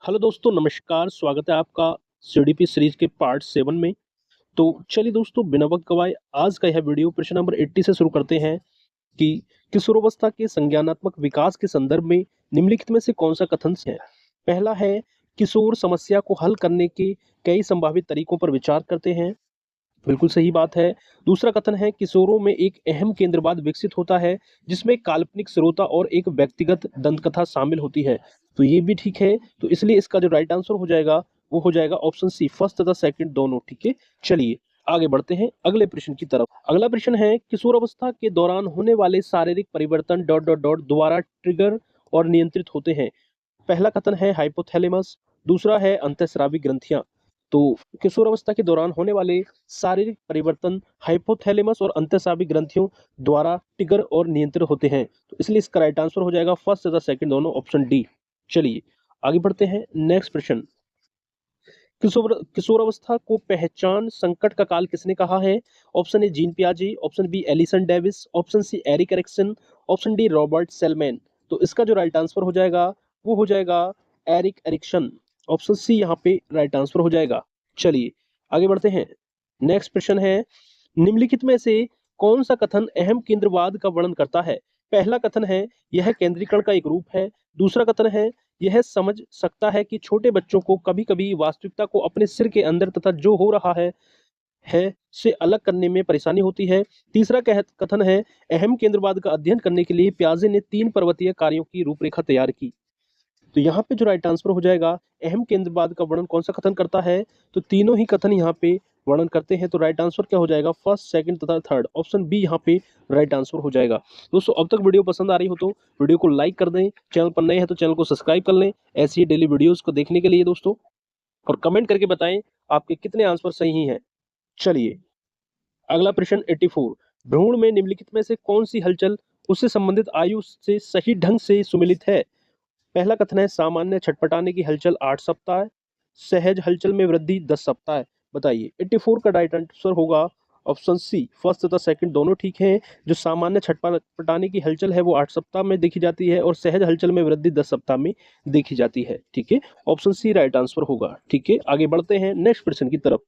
Hello दोस्तों, नमस्कार। स्वागत है आपका सीडीपी सीरीज के पार्ट 7 में। तो चलिए दोस्तों, बिना वक्त गवाए आज का यह वीडियो प्रश्न नंबर 80 से शुरू करते हैं कि किशोरावस्था के संज्ञानात्मक विकास के संदर्भ में निम्नलिखित में से कौन सा कथन है। पहला है, किशोर समस्या को हल करने के कई संभावित तरीकों पर विचार करते हैं। बिल्कुल सही बात है। दूसरा कथन है, किशोरों में एक अहम केंद्रवाद विकसित होता है जिसमें काल्पनिक श्रोता और एक व्यक्तिगत दंतकथा शामिल होती है। तो ये भी ठीक है। तो इसलिए इसका जो राइट आंसर हो जाएगा वो हो जाएगा ऑप्शन सी, फर्स्ट तथा सेकंड दोनों। ठीक है, चलिए आगे बढ़ते हैं अगले प्रश्न की तरफ। अगला प्रश्न है, किशोरावस्था के दौरान होने वाले शारीरिक परिवर्तन डॉट डॉट डॉट द्वारा ट्रिगर और नियंत्रित होते हैं। पहला कथन है हाइपोथैलेमस, दूसरा है अंतःस्रावी ग्रंथियां। तो किशोरावस्था के दौरान होने वाले शारीरिक परिवर्तन हाइपोथैलेमस और अंतःस्रावी ग्रंथियों द्वारा ट्रिगर और नियंत्रित होते हैं। तो इसलिए इसका राइट आंसर हो जाएगा फर्स्ट तथा सेकंड दोनों, ऑप्शन डी। चलिए आगे बढ़ते हैं नेक्स्ट प्रश्न। किशोरावस्था को पहचान संकट का काल किसने कहा है। ऑप्शन ए जीन पियाजे, option B Allison Davis, option C Erik Erikson, option D Robert Selman. तो इसका जो राइट आंसर हो जाएगा वो हो जाएगा एरिक एरिक्सन। ऑप्शन सी यहाँ पे राइट आंसर हो जाएगा। चलिए आगे बढ़ते हैं। नेक्स्ट प्रश्न है, निम्नलिखित में से कौन सा कथन अहम केंद्रवाद का वर्णन करता है। पहला कथन है, यह केंद्रीकरण का एक रूप है। दूसरा कथन है, यह समझ सकता है कि छोटे बच्चों को कभी-कभी वास्तविकता को अपने सिर के अंदर तथा जो हो रहा है से अलग करने में परेशानी होती है। तीसरा कथन है, अहम केंद्रवाद का अध्ययन करने के लिए पियाजे ने 3 पर्वतीय कार्यों की रूपरेखा तैयार की। तो यहाँ पे जो राइट आंसर हो जाएगा, अहम केंद्रवाद का वर्णन कौन सा कथन करता है। तो तीनों ही कथन यहाँ पे वर्णन करते हैं। तो राइट आंसर क्या हो जाएगा, फर्स्ट सेकंड तथा थर्ड, ऑप्शन बी यहाँ पे राइट आंसर हो जाएगा। दोस्तों, अब तक वीडियो पसंद आ रही हो तो वीडियो को लाइक कर दें, चैनल पर नए हैं तो चैनल को सब्सक्राइब कर लें ऐसी ही डेली वीडियोज को देखने के लिए दोस्तों, और कमेंट करके बताएं आपके कितने आंसर सही हैं। चलिए अगला प्रश्न 84, भ्रूण में निम्नलिखित में से कौन सी हलचल उससे संबंधित आयु से सही ढंग से सुमिलित है। पहला कथन है, सामान्य छटपटाने की हलचल 8 सप्ताह है, सहज हलचल में वृद्धि 10 सप्ताह है। बताइए 84 का राइट आंसर होगा ऑप्शन सी, फर्स्ट तथा सेकंड दोनों ठीक हैं। जो सामान्य छटपटाने की हलचल है वो 8 सप्ताह में देखी जाती है और सहज हलचल में वृद्धि 10 सप्ताह में देखी जाती है। ठीक है, ऑप्शन सी राइट आंसर होगा। ठीक है, आगे बढ़ते हैं नेक्स्ट प्रश्न की तरफ।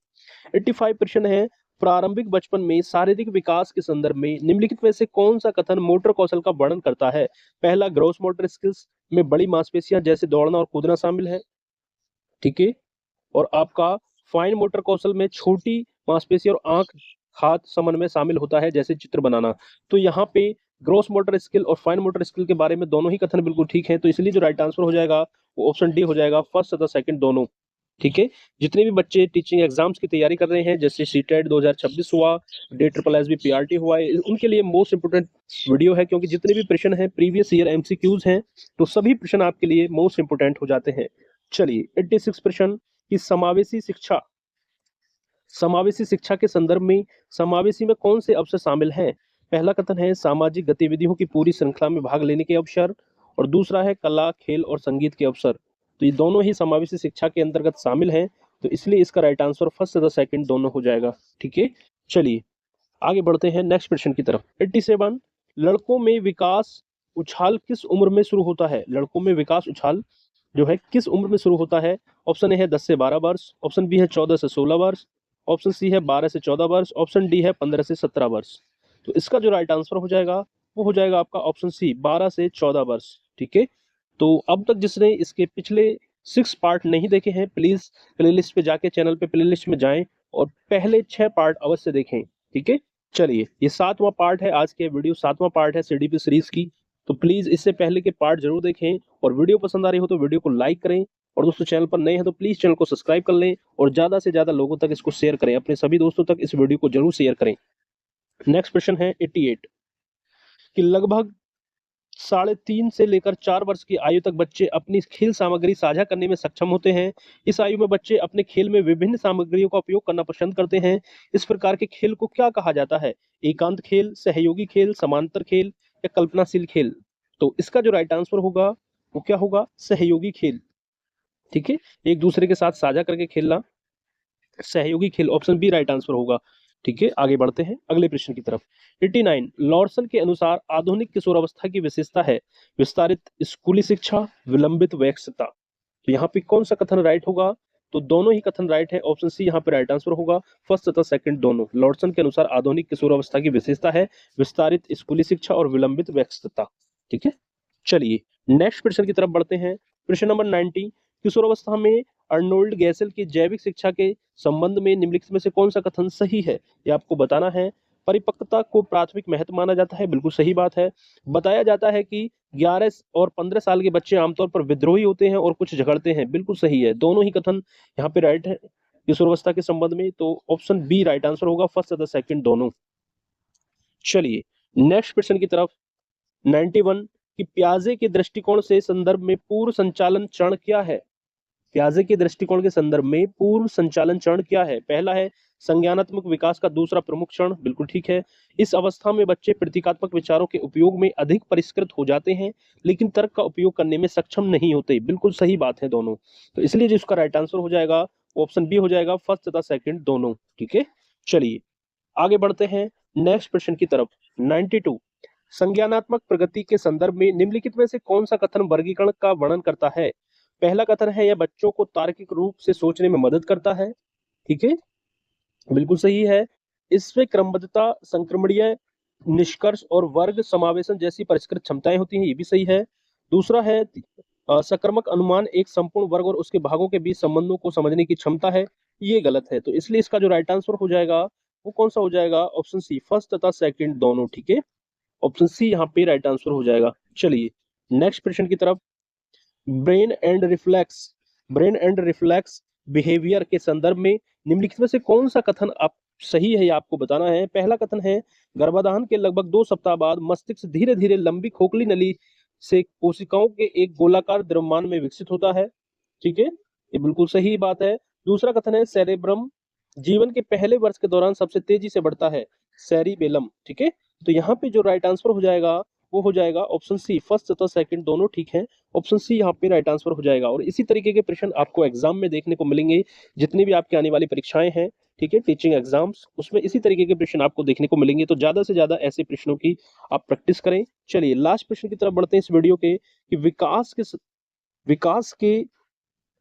85 प्रश्न है, प्रारंभिक बचपन में शारीरिक विकास के संदर्भ में निम्नलिखित में से कौन सा कथन मोटर कौशल का वर्णन करता है। पहला, ग्रॉस मोटर स्किल्स में बड़ी मांसपेशियां जैसे दौड़ना और कूदना शामिल है। ठीक है, और आपका फाइन मोटर कौशल में छोटी मांसपेशी और आंख हाथ समन्वय शामिल होता है जैसे चित्र बनाना। तो यहाँ पे ग्रॉस मोटर स्किल और फाइन मोटर स्किल के बारे में दोनों ही कथन बिल्कुल ठीक है। तो इसलिए जो राइट आंसर हो जाएगा वो ऑप्शन डी हो जाएगा, फर्स्ट तथा सेकंड दोनों। ठीक है, जितने भी बच्चे टीचिंग एग्जाम्स की तैयारी कर रहे हैं, जैसे सीटेट 2026 हुआ, DSSS पीआरटी हुआ, उनके लिए मोस्ट इंपोर्टेंट वीडियो है, क्योंकि जितने भी प्रश्न हैं प्रीवियस ईयर एमसीक्यूज हैं, तो सभी प्रश्न आपके लिए मोस्ट इंपोर्टेंट हो जाते हैं। चलिए 86 प्रश्न की समावेशी शिक्षा के संदर्भ में समावेशी में कौन से अवसर शामिल हैं। पहला कथन है, सामाजिक गतिविधियों की पूरी श्रृंखला में भाग लेने के अवसर, और दूसरा है कला, खेल और संगीत के अवसर। तो ये दोनों ही समावेशी शिक्षा के अंतर्गत शामिल हैं। तो इसलिए इसका राइट आंसर फर्स्ट तथा सेकंड दोनों हो जाएगा। ठीक है, चलिए आगे बढ़ते हैं नेक्स्ट प्रश्न की तरफ। 87, लड़कों में विकास उछाल किस उम्र में शुरू होता है। लड़कों में विकास उछाल जो है किस उम्र में शुरू होता है। ऑप्शन ए है 10 से 12 वर्ष, ऑप्शन बी है 14 से 16 वर्ष, ऑप्शन सी है 12 से 14 वर्ष, ऑप्शन डी है 15 से 17 वर्ष। तो इसका जो राइट आंसर हो जाएगा वो हो जाएगा आपका ऑप्शन सी, 12 से 14 वर्ष। ठीक है, तो अब तक जिसने इसके पिछले 6 पार्ट नहीं देखे हैं, प्लीज प्लेलिस्ट पे जाके चैनल पे प्लेलिस्ट में जाएं और पहले 6 पार्ट अवश्य देखें। ठीक है, चलिए ये 7वां पार्ट है, आज के वीडियो 7वां पार्ट है सीडीपी सीरीज की। तो प्लीज इससे पहले के पार्ट जरूर देखें, और वीडियो पसंद आ रही हो तो वीडियो को लाइक करें, और दोस्तों चैनल पर नए हैं तो प्लीज चैनल को सब्सक्राइब कर लें और ज्यादा से ज्यादा लोगों तक इसको शेयर करें, अपने सभी दोस्तों तक इस वीडियो को जरूर शेयर करें। नेक्स्ट प्रश्न है 88, कि लगभग 3.5 से लेकर 4 वर्ष की आयु तक बच्चे अपनी खेल सामग्री साझा करने में सक्षम होते हैं। इस आयु में बच्चे अपने खेल में विभिन्न सामग्रियों का उपयोग करना पसंद करते हैं। इस प्रकार के खेल को क्या कहा जाता है। एकांत खेल, सहयोगी खेल, समांतर खेल या कल्पनाशील खेल। तो इसका जो राइट आंसर होगा वो क्या होगा, सहयोगी खेल। ठीक है, एक दूसरे के साथ साझा करके खेलना सहयोगी खेल, ऑप्शन बी राइट आंसर होगा। ठीक है, आगे बढ़ते हैं अगले प्रश्न की तरफ। 89, लॉर्सन के अनुसार आधुनिक किशोरावस्था की विशेषता है विस्तारित स्कूली शिक्षा, विलंबित वयस्कता। तो यहाँ पे कौन सा कथन राइट होगा? तो दोनों ही कथन राइट है। ऑप्शन सी यहाँ पे राइट आंसर होगा, फर्स्ट तथा सेकंड दोनों। लॉर्डसन के अनुसार आधुनिक किशोरावस्था की विशेषता है विस्तारित स्कूली शिक्षा और विलंबित व्यस्तता। ठीक है, चलिए नेक्स्ट प्रश्न की तरफ बढ़ते हैं। प्रश्न नंबर 90, किशोरावस्था में अर्नोल्ड गैसल की जैविक शिक्षा के संबंध में निम्नलिखित में से कौन सा कथन सही है? ये आपको बताना है। परिपक्वता को प्राथमिक महत्व माना जाता है, बिल्कुल सही बात है। बताया जाता है कि 11 और 15 साल के बच्चे आमतौर पर विद्रोही होते हैं और कुछ झगड़ते हैं, बिल्कुल सही है। दोनों ही कथन यहाँ पे राइट है किशोरावस्था के संबंध में, तो ऑप्शन बी राइट आंसर होगा, फर्स्ट तथा सेकंड दोनों। चलिए नेक्स्ट प्रश्न की तरफ। 91 कि प्याजे के दृष्टिकोण से संदर्भ में पूर्व संचालन चरण क्या है? प्याजे के दृष्टिकोण के संदर्भ में पूर्व संचालन चरण क्या है? पहला है संज्ञानात्मक विकास का दूसरा प्रमुख चरण, बिल्कुल ठीक है। इस अवस्था में बच्चे प्रतीकात्मक विचारों के उपयोग में अधिक परिष्कृत हो जाते हैं लेकिन तर्क का उपयोग करने में सक्षम नहीं होते, बिल्कुल सही बात है दोनों। तो इसलिए जिसका राइट आंसर हो जाएगा ऑप्शन बी हो जाएगा, फर्स्ट तथा सेकंड दोनों। ठीक है, चलिए आगे बढ़ते हैं नेक्स्ट प्रश्न की तरफ। 92 संज्ञानात्मक प्रगति के संदर्भ में निम्नलिखित में से कौन सा कथन वर्गीकरण का वर्णन करता है? पहला कथन है यह बच्चों को तार्किक रूप से सोचने में मदद करता है। ठीक है, बिल्कुल सही है। इसमें क्रमबद्धता, संक्रमणीय निष्कर्ष और वर्ग समावेशन जैसी परिष्कृत क्षमताएं होती हैं, ये भी सही है। दूसरा है सकर्मक अनुमान एक संपूर्ण वर्ग और उसके भागों के बीच संबंधों को समझने की क्षमता है, ये गलत है। तो इसलिए इसका जो राइट आंसर हो जाएगा वो कौन सा हो जाएगा? ऑप्शन सी, फर्स्ट तथा सेकंड दोनों। ठीक है, ऑप्शन सी यहाँ पे राइट आंसर हो जाएगा। चलिए नेक्स्ट प्रश्न की तरफ। ब्रेन एंड रिफ्लेक्स बिहेवियर के संदर्भ में निम्नलिखित में से कौन सा कथन आप सही है, ये आपको बताना है। पहला कथन है गर्भाधान के लगभग 2 सप्ताह बाद मस्तिष्क धीरे धीरे लंबी खोखली नली से कोशिकाओं के एक गोलाकार द्रव्यमान में विकसित होता है। ठीक है, ये बिल्कुल सही बात है। दूसरा कथन है सेरेब्रम जीवन के पहले वर्ष के दौरान सबसे तेजी से बढ़ता है, सेरिबेलम। ठीक है, तो यहाँ पे जो राइट आंसर हो जाएगा वो हो जाएगा ऑप्शन सी, फर्स्ट तथा सेकंड दोनों ठीक है। ऑप्शन सी यहाँ पे राइट आंसर हो जाएगा। और इसी तरीके के प्रश्न आपको एग्जाम में देखने को मिलेंगे, जितनी भी आपकी आने वाली परीक्षाएं हैं, ठीक है, टीचिंग एग्जाम्स, उसमें इसी तरीके के प्रश्न आपको देखने को मिलेंगे। तो ज्यादा से ज्यादा ऐसे प्रश्नों की आप प्रैक्टिस करें। चलिए लास्ट प्रश्न की तरफ बढ़ते हैं इस वीडियो के, कि विकास के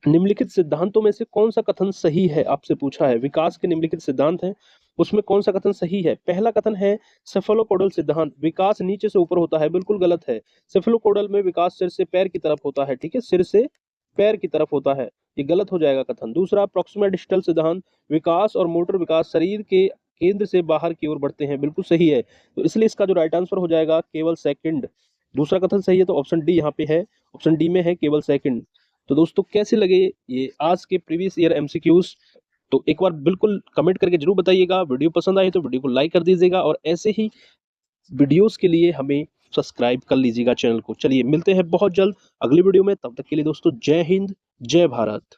निम्नलिखित सिद्धांतों में से कौन सा कथन सही है? आपसे पूछा है विकास के निम्नलिखित सिद्धांत हैं, उसमें कौन सा कथन सही है? पहला कथन है सेफलोपोडल सिद्धांत, विकास नीचे से ऊपर होता है, बिल्कुल गलत है। सेफलोपोडल में विकास सिर से पैर की तरफ होता है। ठीक है, सिर से पैर की तरफ होता है, ये गलत हो जाएगा कथन। दूसरा प्रॉक्सिमा डिस्टल सिद्धांत, विकास और मोटर विकास शरीर के केंद्र से बाहर की ओर बढ़ते हैं, बिल्कुल सही है। तो इसलिए इसका जो राइट आंसर हो जाएगा केवल सेकंड, दूसरा कथन सही है। तो ऑप्शन डी यहाँ पे है, ऑप्शन डी में है केवल सेकंड। तो दोस्तों कैसे लगे ये आज के प्रीवियस ईयर एमसीक्यूज? तो एक बार बिल्कुल कमेंट करके जरूर बताइएगा। वीडियो पसंद आए तो वीडियो को लाइक कर दीजिएगा और ऐसे ही वीडियोस के लिए हमें सब्सक्राइब कर लीजिएगा चैनल को। चलिए मिलते हैं बहुत जल्द अगली वीडियो में, तब तक के लिए दोस्तों जय हिंद, जय भारत।